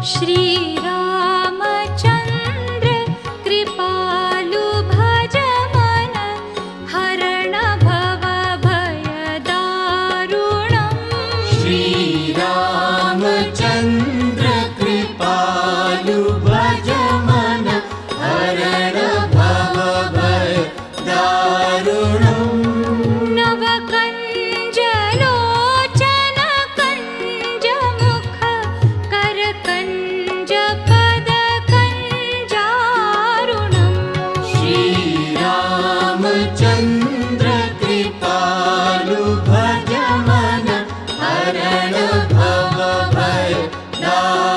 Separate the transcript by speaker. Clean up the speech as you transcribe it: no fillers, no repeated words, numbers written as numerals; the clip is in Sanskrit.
Speaker 1: श्रीरामचन्द्र कृपालु भज मन हरण भव भयदारुणम्
Speaker 2: श्रीरामचन्द्र कृपालु भज मन हरण भव भयदारुणम्
Speaker 1: नवकञ्जलोचन कञ्जमुख करकञ्जपदकञ्जारुणम्
Speaker 2: श्रीरामचन्द्र कृपालु भज मन हरण भव भयदारुणम्